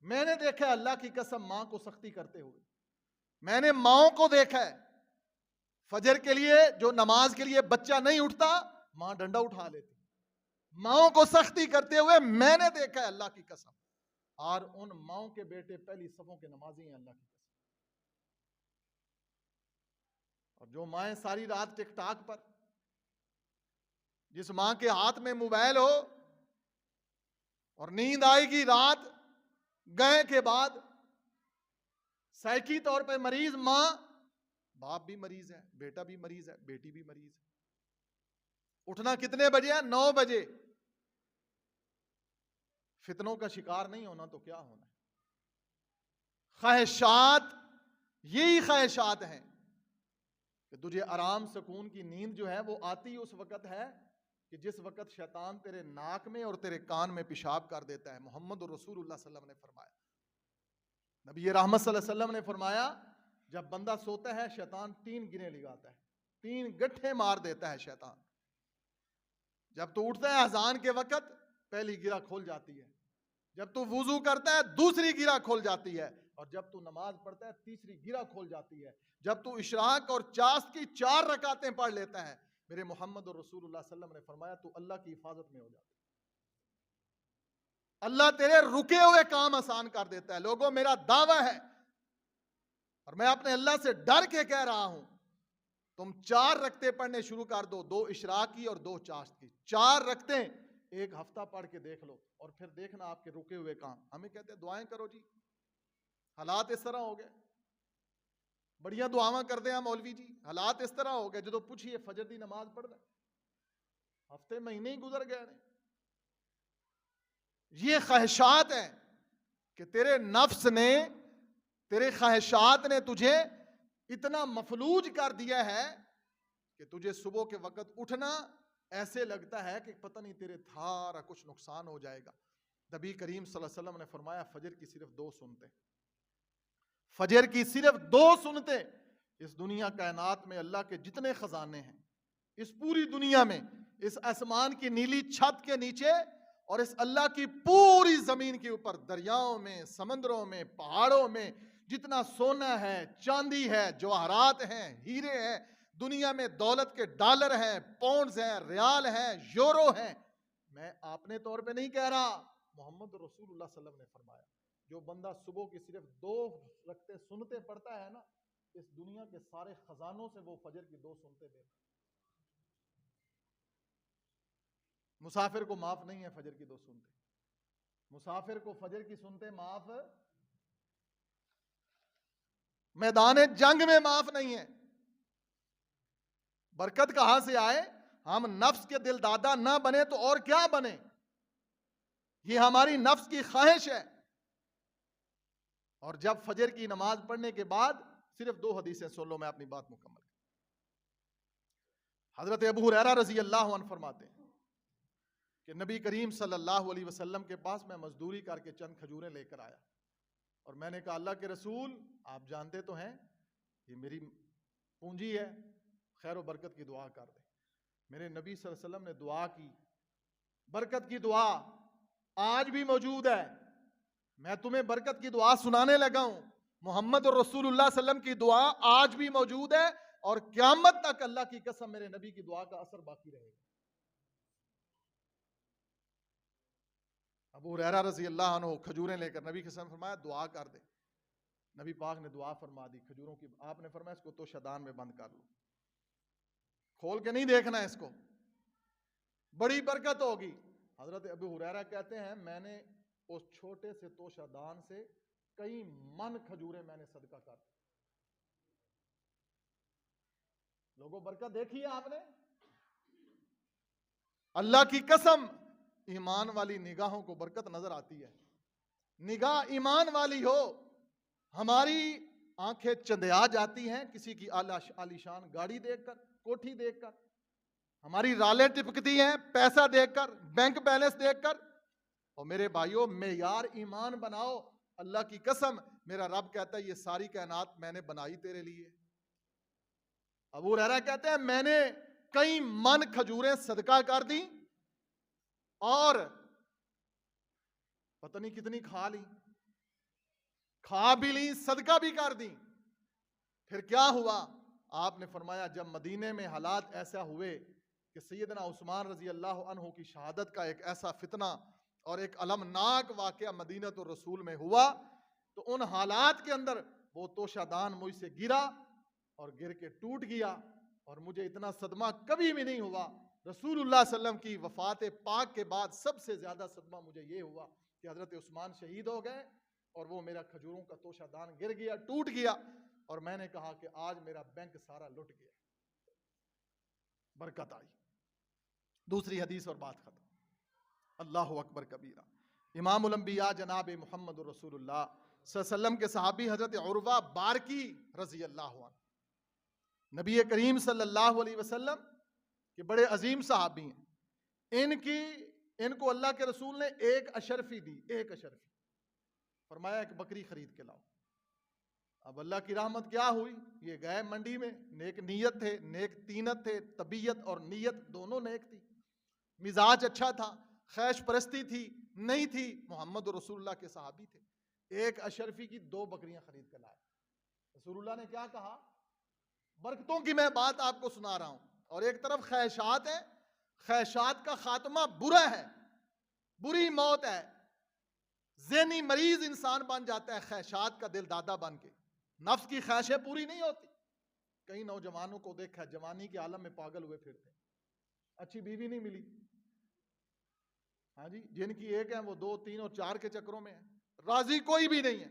Speaker 1: میں نے دیکھا ہے اللہ کی قسم ماں کو سختی کرتے ہوئے, میں نے ماؤں کو دیکھا ہے فجر کے لیے جو نماز کے لیے بچہ نہیں اٹھتا ماں ڈنڈا اٹھا لیتی, ماؤں کو سختی کرتے ہوئے میں نے دیکھا ہے اللہ کی قسم. اور ان ماؤں کے بیٹے پہلی صفوں کے نمازی ہیں اللہ کی قسم. اور جو مائیں ساری رات ٹک ٹاک پر, جس ماں کے ہاتھ میں موبائل ہو اور نیند آئے گی رات گئے کے بعد, سائیکی طور پہ مریض ماں, باپ بھی مریض ہے, بیٹا بھی مریض ہے, بیٹی بھی مریض ہے. اٹھنا کتنے بجے ہے؟ 9 بجے. فتنوں کا شکار نہیں ہونا تو کیا ہونا ہے؟ خواہشات, یہی خواہشات ہیں کہ تجھے آرام سکون کی نیند جو ہے وہ آتی اس وقت ہے کہ جس وقت شیطان تیرے ناک میں اور تیرے کان میں پیشاب کر دیتا ہے. محمد رسول اللہ صلی اللہ علیہ وسلم نے فرمایا, نبی رحمت صلی اللہ علیہ وسلم نے فرمایا جب بندہ سوتا ہے شیطان 3 گرے لگاتا ہے, 3 گٹھے مار دیتا ہے شیطان. جب تو اٹھتا ہے اذان کے وقت پہلی گرہ کھول جاتی ہے, جب تو وضو کرتا ہے دوسری گرہ کھول جاتی ہے, اور جب تو نماز پڑھتا ہے تیسری گرہ کھول جاتی ہے. جب تو اشراق اور چاشت کی 4 رکعتیں پڑھ لیتا ہے, میرے محمد رسول اللہ صلی اللہ علیہ وسلم نے فرمایا تو اللہ کی حفاظت میں ہو جاتا ہے. اللہ تیرے رکے ہوئے کام آسان کر دیتا ہے. لوگوں میرا دعویٰ ہے اور میں اپنے اللہ سے ڈر کے کہہ رہا ہوں, تم 4 رکعتیں پڑھنے شروع کر دو, 2 اشراق کی اور 2 چاشت کی. 4 رکعتیں ایک ہفتہ پڑھ کے دیکھ لو, اور پھر دیکھنا آپ کے رکے ہوئے کام. ہمیں کہتے ہیں دعائیں کرو جی, حالات اس طرح ہو گئے, بڑیاں دعاواں کرتے ہیں مولوی جی, حالات اس طرح ہو گئے. جدو پوچھئے فجر دی نماز پڑھنا, ہفتے مہینے ہی گزر گئے. یہ خواہشات ہیں کہ تیرے نفس نے, تیرے خواہشات نے تجھے اتنا مفلوج کر دیا ہے کہ تجھے صبح کے وقت اٹھنا ایسے لگتا ہے کہ پتہ نہیں تیرے تھارا کچھ نقصان ہو جائے گا. نبی کریم صلی اللہ علیہ وسلم نے فرمایا فجر کی صرف 2 سنتیں، فجر کی صرف 2 سنتیں، اس دنیا کائنات میں اللہ کے جتنے خزانے ہیں، اس پوری دنیا میں، اس آسمان کی نیلی چھت کے نیچے اور اس اللہ کی پوری زمین کے اوپر، دریاؤں میں، سمندروں میں، پہاڑوں میں جتنا سونا ہے، چاندی ہے، جواہرات ہیں، ہیرے ہیں، دنیا میں دولت کے ڈالر ہیں، پاؤنڈز ہیں، ریال ہیں، یورو ہیں، میں اپنے طور پہ نہیں کہہ رہا، محمد رسول اللہ صلی اللہ علیہ وسلم نے فرمایا جو بندہ صبح کی صرف 2 رکعتیں سنتے پڑھتا ہے نا، اس دنیا کے سارے خزانوں سے وہ فجر کی 2 سنتے دیتا ہے۔ مسافر کو معاف نہیں ہے فجر کی 2 سنتے، مسافر کو فجر کی سنتے معاف، میدان جنگ میں معاف نہیں ہے۔ برکت کہاں سے آئے؟ ہم نفس کے دل دادا نہ بنے تو اور کیا بنے، یہ ہماری نفس کی خواہش ہے۔ اور جب فجر کی نماز پڑھنے کے بعد صرف 2 حدیثیں سن لو، میں اپنی بات مکمل۔ حضرت ابو ہریرہ رضی اللہ عنہ فرماتے ہیں کہ نبی کریم صلی اللہ علیہ وسلم کے پاس میں مزدوری کر کے چند کھجوریں لے کر آیا، اور میں نے کہا اللہ کے رسول آپ جانتے تو ہیں یہ میری پونجی ہے، خیر و برکت کی دعا کر دیں۔ میرے نبی صلی اللہ علیہ وسلم نے دعا کی، برکت کی دعا آج بھی موجود ہے، میں تمہیں برکت کی دعا سنانے لگا ہوں، محمد رسول اللہ صلی اللہ علیہ وسلم کی دعا آج بھی موجود ہے، اور قیامت تک اللہ کی قسم میرے نبی کی دعا کا اثر باقی رہے گا۔ ابو ہریرہ رضی اللہ عنہ کھجوریں لے کر نبی کے سامنے فرمایا دعا کر دے، نبی پاک نے دعا فرما دی کھجوروں کی، آپ نے فرمایا اس کو تو شدان میں بند کر لو، کھول کے نہیں دیکھنا اس کو، بڑی برکت ہوگی۔ حضرت ابو ہریرہ کہتے ہیں میں نے اس چھوٹے سے توشہ دان سے کئی من کھجوریں میں نے صدقہ کر دی۔ لوگوں برکت دیکھی ہے آپ نے؟ اللہ کی قسم ایمان والی نگاہوں کو برکت نظر آتی ہے، نگاہ ایمان والی ہو، ہماری آنکھیں چندیا جاتی ہیں کسی کی عالیشان گاڑی دیکھ کر، کوٹھی دیکھ کر، ہماری رالیں ٹپکتی ہیں پیسہ دیکھ کر، بینک بیلنس دیکھ کر۔ اور میرے بھائیوں معیار ایمان بناؤ، اللہ کی قسم میرا رب کہتا ہے یہ ساری کائنات میں نے بنائی تیرے لیے۔ ابو ہریرہ کہتے ہیں میں نے کئی من کھجوریں صدقہ کر دی، اور پتہ نہیں کتنی کھا لی، کھا بھی لی، صدقہ بھی کر دی۔ پھر کیا ہوا؟ آپ نے فرمایا جب مدینے میں حالات ایسا ہوئے کہ سیدنا عثمان رضی اللہ عنہ کی شہادت کا ایک ایسا فتنہ اور ایک المناک واقعہ مدینہ الرسول میں ہوا، تو ان حالات کے اندر وہ توشہ دان مجھ سے گرا اور گر کے ٹوٹ گیا، اور مجھے اتنا صدمہ کبھی بھی نہیں ہوا۔ رسول اللہ صلی اللہ علیہ وسلم کی وفات پاک کے بعد سب سے زیادہ صدمہ مجھے یہ ہوا کہ حضرت عثمان شہید ہو گئے، اور وہ میرا کھجوروں کا توشہ دان گر گیا، ٹوٹ گیا، اور میں نے کہا کہ آج میرا بینک سارا لٹ گیا، برکت آئی۔ دوسری حدیث اور بات ختم۔ اللہ اکبر کبیرہ۔ امام الانبیاء جناب محمد رسول اللہ صلی اللہ علیہ وسلم کے صحابی حضرت عروہ بارکی رضی اللہ عنہ، نبی کریم صلی اللہ علیہ وسلم کے بڑے عظیم صحابی ہیں، ان کو اللہ کے رسول نے ایک اشرفی دی، ایک اشرفی، فرمایا ایک بکری خرید کے لاؤ۔ اب اللہ کی رحمت کیا ہوئی، یہ گئے منڈی میں، نیک نیت تھے، نیک تینت تھے، طبیعت اور نیت دونوں نیک تھی، مزاج اچھا تھا، خیش پرستی تھی نہیں تھی، محمد رسول اللہ کے صحابی تھے، ایک اشرفی کی 2 بکریاں خرید کر لائے۔ رسول اللہ نے کیا کہا؟ برکتوں کی میں بات آپ کو سنا رہا ہوں، اور ایک طرف خیشات ہے، خیشات کا خاتمہ برا ہے، بری موت ہے، ذہنی مریض انسان بن جاتا ہے خیشات کا دل دادا بن کے، نفس کی خواہشیں پوری نہیں ہوتی۔ کئی نوجوانوں کو دیکھا جوانی کے عالم میں پاگل ہوئے پھرتے، اچھی بیوی نہیں ملی، ہاں جی، جن کی ایک ہے وہ 2 3 اور 4 کے چکروں میں ہے، راضی کوئی بھی نہیں ہے۔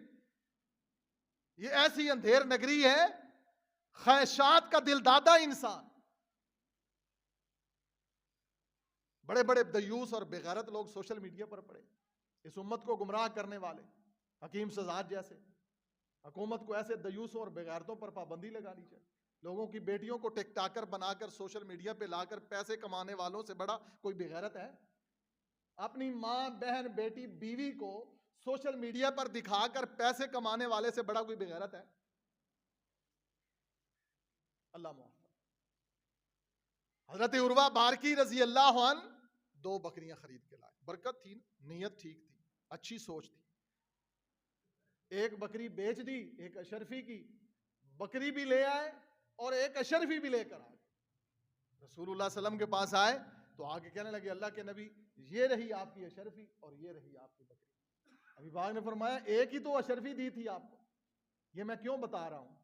Speaker 1: یہ ایسی اندھیر نگری ہے، خواہشات کا دل دادا انسان۔ بڑے بڑے دیوس اور بغیرت لوگ سوشل میڈیا پر پڑے، اس امت کو گمراہ کرنے والے، حکیم سزاد جیسے۔ حکومت کو ایسے دیوسوں اور بغیرتوں پر پابندی لگانی چاہیے۔ لوگوں کی بیٹیوں کو ٹک ٹاکر بنا کر سوشل میڈیا پہ لا کر پیسے کمانے والوں سے بڑا کوئی بغیرت ہے؟ اپنی ماں بہن بیٹی بیوی کو سوشل میڈیا پر دکھا کر پیسے کمانے والے سے بڑا کوئی بغیرت ہے؟ اللہ معاف۔ حضرت عروہ بارکی رضی اللہ عنہ 2 بکریاں خرید کے لائے، برکت تھی، نیت ٹھیک تھی، اچھی سوچ تھی۔ ایک بکری بیچ دی، ایک اشرفی کی، بکری بھی لے آئے اور ایک اشرفی بھی لے کر آئے۔ رسول اللہ صلی اللہ علیہ وسلم کے پاس آئے تو آگے کہنے لگے اللہ کے نبی یہ رہی آپ کی اشرفی اور یہ رہی آپ کی بکری۔ ابھی باغ نے فرمایا ایک ہی تو اشرفی دی تھی آپ کو، یہ میں کیوں بتا رہا ہوں؟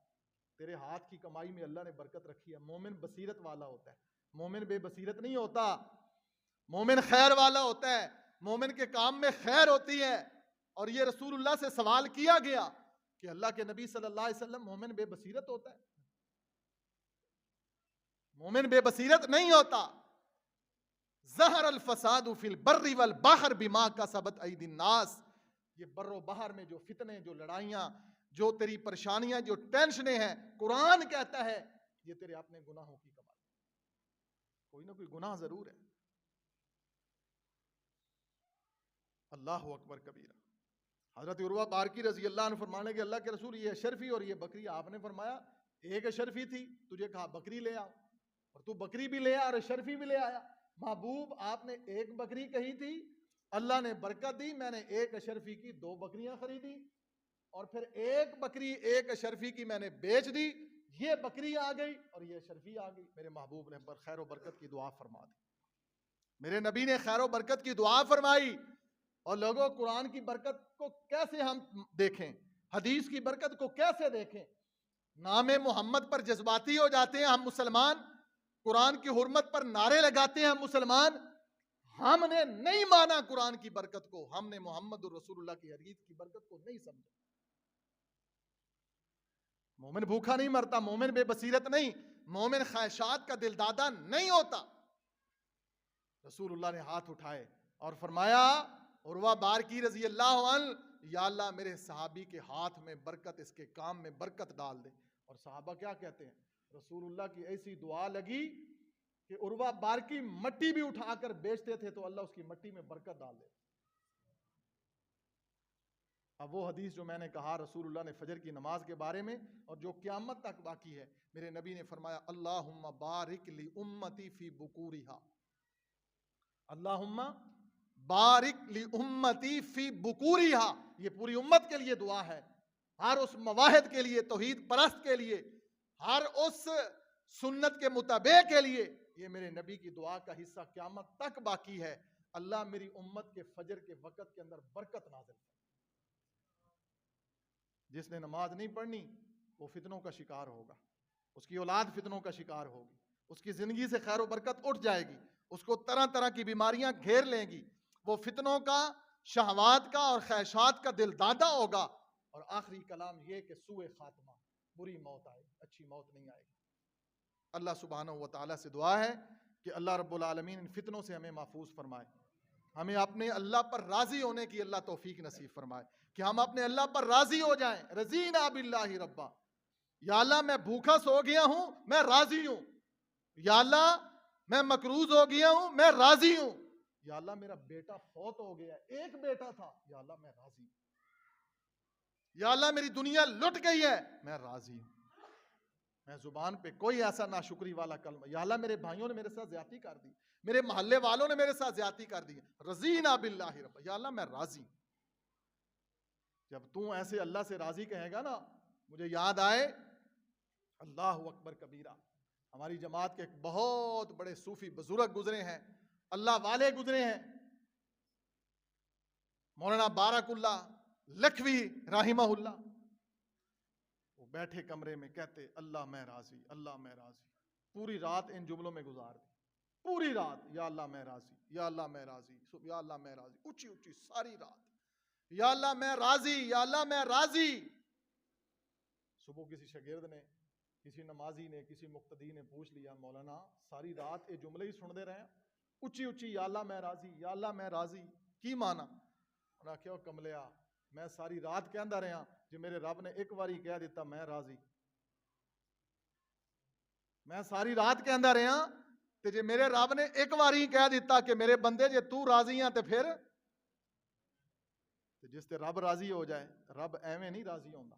Speaker 1: تیرے ہاتھ کی کمائی میں اللہ نے برکت رکھی ہے۔ مومن بصیرت والا ہوتا ہے، مومن بے بصیرت نہیں ہوتا، مومن خیر والا ہوتا ہے، مومن کے کام میں خیر ہوتی ہے۔ اور یہ رسول اللہ سے سوال کیا گیا کہ اللہ کے نبی صلی اللہ علیہ وسلم مومن بے بصیرت ہوتا ہے؟ مومن بے بصیرت نہیں ہوتا۔ ظہر الفساد فی البر والبحر بما کسبت ایدی الناس، یہ بر و بحر میں جو فتنے، جو لڑائیاں، جو تیری پریشانیاں، جو ٹینشنیں ہیں، قرآن کہتا ہے یہ تیرے اپنے گناہوں کی کمائی، کوئی نہ کوئی گناہ ضرور ہے۔ اللہ اکبر کبیرہ۔ حضرت عروہ بارکی رضی اللہ عنہ فرمانے کے اللہ کے رسول یہ اشرفی اور یہ بکری، آپ نے فرمایا ایک اشرفی تھی، تجھے کہا بکری لے آؤ اور تو بکری بھی لے آ اور اشرفی بھی لے آیا۔ محبوب آپ نے ایک بکری کہی تھی، اللہ نے برکت دی، میں نے ایک اشرفی کی 2 بکریاں خریدی اور پھر ایک بکری ایک اشرفی کی میں نے بیچ دی، یہ بکری آ گئی اور یہ اشرفی آ گئی۔ میرے محبوب نے خیر و برکت کی دعا فرما دی، میرے نبی نے خیر و برکت کی دعا فرمائی۔ اور لوگوں قرآن کی برکت کو کیسے ہم دیکھیں، حدیث کی برکت کو کیسے دیکھیں؟ نام محمد پر جذباتی ہو جاتے ہیں ہم مسلمان، قرآن کی حرمت پر نعرے لگاتے ہیں ہم مسلمان۔ ہم نے نہیں مانا قرآن کی برکت کو، ہم نے محمد الرسول اللہ کی حدیث کی برکت کو نہیں سمجھا۔ مومن بھوکا نہیں مرتا، مومن بے بصیرت نہیں، مومن خواہشات کا دل دادا نہیں ہوتا۔ رسول اللہ نے ہاتھ اٹھائے اور فرمایا عروہ بارکی رضی اللہ عنہ، یا اللہ میرے صحابی کے ہاتھ میں برکت، اس کے کام میں برکت ڈال دے۔ اور صحابہ کیا کہتے ہیں؟ رسول اللہ کی ایسی دعا لگی کہ عروہ بارکی مٹی بھی اٹھا کر بیچتے تھے تو اللہ اس کی مٹی میں برکت ڈال دے۔ اب وہ حدیث جو میں نے کہا رسول اللہ نے فجر کی نماز کے بارے میں اور جو قیامت تک باقی ہے، میرے نبی نے فرمایا اللہم بارک لی امتی فی بکورہا، اللہم بارک لی امتی فی بکورہا، یہ پوری امت کے لیے دعا ہے، ہر اس مواحد کے لیے، توحید پرست کے لیے، ہر اس سنت کے متبع کے لیے، یہ میرے نبی کی دعا کا حصہ قیامت تک باقی ہے۔ اللہ میری امت کے فجر کے وقت کے اندر برکت نازل کرے۔ جس نے نماز نہیں پڑھنی وہ فتنوں کا شکار ہوگا، اس کی اولاد فتنوں کا شکار ہوگی، اس کی زندگی سے خیر و برکت اٹھ جائے گی، اس کو طرح طرح کی بیماریاں گھیر لیں گی، وہ فتنوں کا، شہوات کا اور خواہشات کا دل دادا ہوگا، اور آخری کلام یہ کہ سوء خاتمہ، بری موت آئے گی، اچھی موت نہیں آئے گی۔ اللہ سبحانہ و تعالیٰ سے دعا ہے کہ اللہ رب العالمین ان فتنوں سے ہمیں محفوظ فرمائے، ہمیں اپنے اللہ پر راضی ہونے کی اللہ توفیق نصیب فرمائے کہ ہم اپنے اللہ پر راضی ہو جائیں۔ رضینا باللہ ربا، یا اللہ میں بھوکا سو گیا ہوں میں راضی ہوں، یا اللہ میں مقروض ہو گیا ہوں میں راضی ہوں، یا اللہ میرا بیٹا فوت ہو گیا، ایک بیٹا تھا، یا اللہ میں راضی ہوں، یا اللہ میری دنیا لٹ گئی ہے میں راضی ہوں۔ میں زبان پہ کوئی ایسا ناشکری والا کلمہ، یا اللہ میرے بھائیوں نے میرے ساتھ زیادتی کر دی، میرے محلے والوں نے میرے ساتھ زیادتی کر دی، رضینا باللہ رب، یا اللہ میں راضی ہوں۔ جب تو ایسے اللہ سے راضی کہے گا نا، مجھے یاد آئے اللہ اکبر کبیرہ، ہماری جماعت کے ایک بہت بڑے صوفی بزرگ گزرے ہیں، اللہ والے گزرے ہیں، مولانا بارک اللہ لکھوی رحمہ اللہ، وہ بیٹھے کمرے میں کہتے اللہ میں راضی، اللہ میں راضی، پوری رات ان جملوں میں گزار دی، پوری رات یا اللہ میں راضی، یا اللہ میں راضی، یا اللہ میں راضی، اونچی اونچی ساری رات، یا اللہ میں راضی، یا اللہ میں راضی۔ صبح کسی شاگرد نے، کسی نمازی نے، کسی مقتدی نے پوچھ لیا مولانا ساری رات یہ جملے ہی سن دے رہے ہیں، اونچی اونچی یا اللہ میں راضی، یا اللہ میں راضی، کی مانا؟ انہوں نے کہا کملیا میں ساری رات کہندا رہا جی میرے رب نے ایک باری کہہ دیتا میں راضی، میں ساری رات کہندا رہا تے جے میرے رب نے ایک واری کہہ دیتا کہ میرے بندے جے تو راضی ہیں تے پھر جس تے رب راضی ہو جائے، رب ایویں نہیں راضی ہوندا.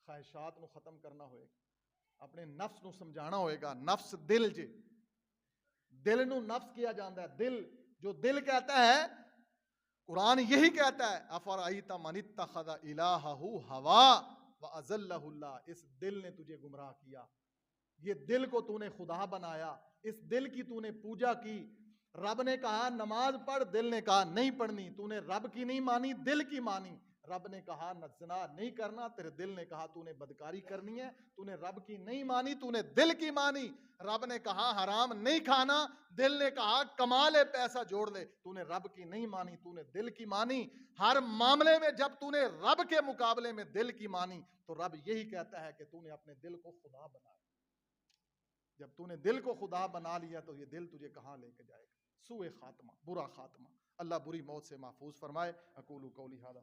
Speaker 1: خواہشات نو ختم کرنا ہوئے گا، اپنے نفس نو سمجھانا ہوئے گا. نفس دل جے، دل نو نفس کیا جاندہ ہے. دل جو دل کہتا ہے، قرآن یہی کہتا ہے افرائیت من اتخذ الہہ ہوا واضلہ اللہ. اس دل نے تجھے گمراہ کیا، یہ دل کو تو نے خدا بنایا، اس دل کی تو نے پوجا کی. رب نے کہا نماز پڑھ، دل نے کہا نہیں پڑھنی. تو نے رب کی نہیں مانی، دل کی مانی. رب نے کہا زنا نہیں کرنا، تیرے دل نے کہا تو نے بدکاری کرنی ہے. تو نے رب کی نہیں مانی، تو نے دل کی مانی. رب نے کہا حرام نہیں کھانا، دل نے کہا کما لے پیسہ جوڑ لے. تو نے رب کی نہیں مانی، تو نے دل کی مانی. ہر معاملے میں جب تو نے رب کے مقابلے میں دل کی مانی تو رب یہی کہتا ہے کہ تو نے اپنے دل کو خدا بنایا. جب تو نے دل کو خدا بنا لیا تو یہ دل تجھے کہاں لے کے جائے گا؟ سوء خاتمہ، برا خاتمہ. اللہ بری موت سے محفوظ فرمائے. اقول قولی ھذا.